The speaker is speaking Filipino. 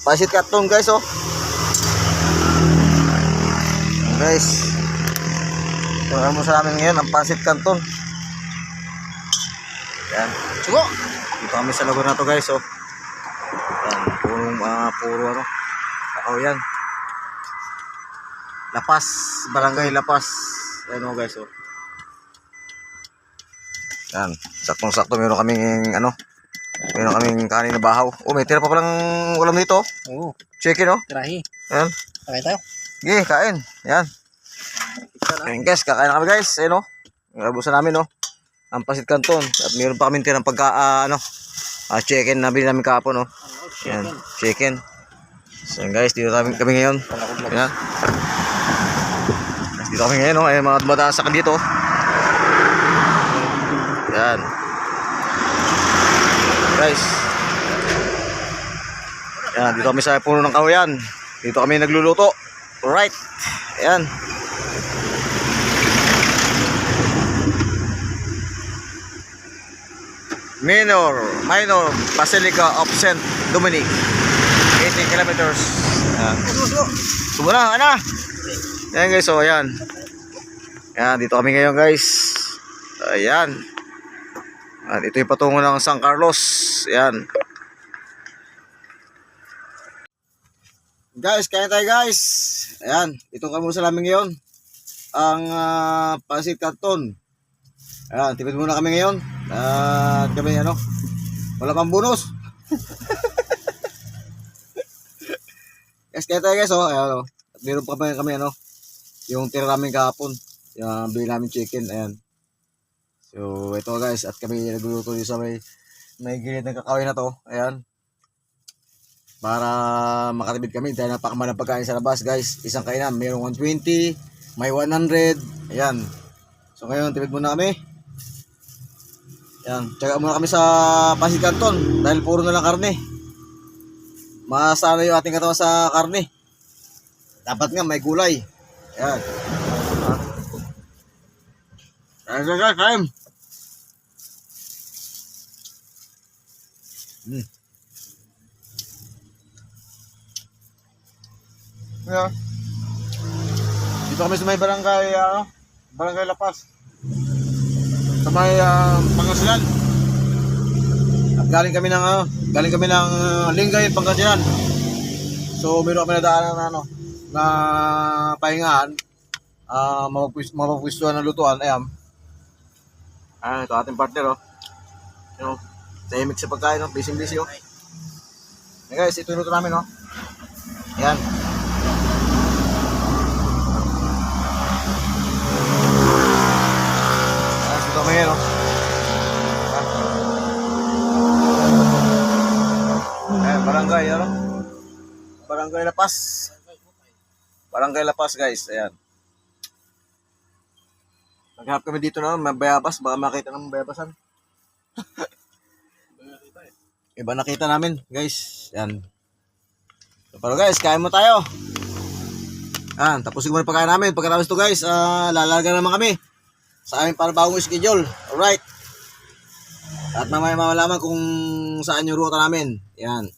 Pasit Canton guys, oh. Guys, ito mo sa namin ngayon ang Pasit Canton. Yan. Sugo. Dito kami sa lugar na to guys, oh. Yan, puro ano. Yan. Lapas, Barangay Lapas. Ano guys, oh. Yan, saktong-sakto meron kaming ano. Meron kaming kanin na bahaw. Oh, may tira pa palang ulam dito. Oo. Chicken, oh. Tirahi. Yan. Kakain tayo. Sige, kain. Yan. Ayan guys, kakain na kami guys. Ayan, oh. Abusan namin, oh. Ang Pasit Canton. At meron pa kami tirang chicken na binili namin kahapon, oh. Yan, chicken. So guys, dito kami ngayon. Yan. Dito kami ngayon, oh. Ayan, mga dumadaan sa dito. Yan. Guys. Yan, dito kami sa puno ng kahoyan. Dito kami nagluluto. Alright. Ayan. Minor Basilica of St. Dominic. 80 kilometers. Ayan. Subo na, ana. Ayan guys, so ayan. Ayan, dito kami ngayon guys. Ayan. At ito yung patungo ng San Carlos. Ayan. Guys, kaya tayo guys. Ayan, itong kamusta namin ngayon. Ang Pasit Canton. Ayan, tipid muna kami ngayon. At kami ano, wala pang bonus. Guys, kaya tayo guys, oh. Ayan, oh. At meron pa kami ano, yung tira namin kahapon. Yung bili namin chicken. Ayan. So ito guys, at kami nagluluto dito sa may gilid ng kakawin na to. Ayan. Para makatipid kami dahil napakamahal ng pagkain sa labas guys. Isang kainan, mayroong 120, may 100. Ayan. So ngayon, tipid muna kami. Ayan. Tsaga muna kami sa Pasit Canton dahil puro na lang karne. Masana yung ating katawan sa karne. Dapat nga may gulay. Ayan. Ayan guys, Yeah. Dito kami sa may Barangay Lapas. Sa may Pangasinan. At galing kami ng Lingay, Pangasinan. So meron kami nadaanan na pahingahan. Mapapwistuhan ng lutuan. Ayan. Ito ating partner, oh. You know, tahimik sa pagkain, oh. Busy, oh. Hey guys, ito yung luto namin, oh. Ayan. Guys, ito kami, oh. Ayan, barangay, ano? Barangay Lapas. Barangay Lapas, guys. Ayan. Naghanap kami dito na, may bayabas. Baka makita ng bayabasan. Iba nakita namin, guys. Yan. So, pero guys, kain mo tayo. Yan, tapusin mo na pagkain namin. Pagkatapos ito guys, lalarga naman kami sa aming panibagong schedule. Alright. At mamaya mawalaman kung saan yung ruta namin. Yan.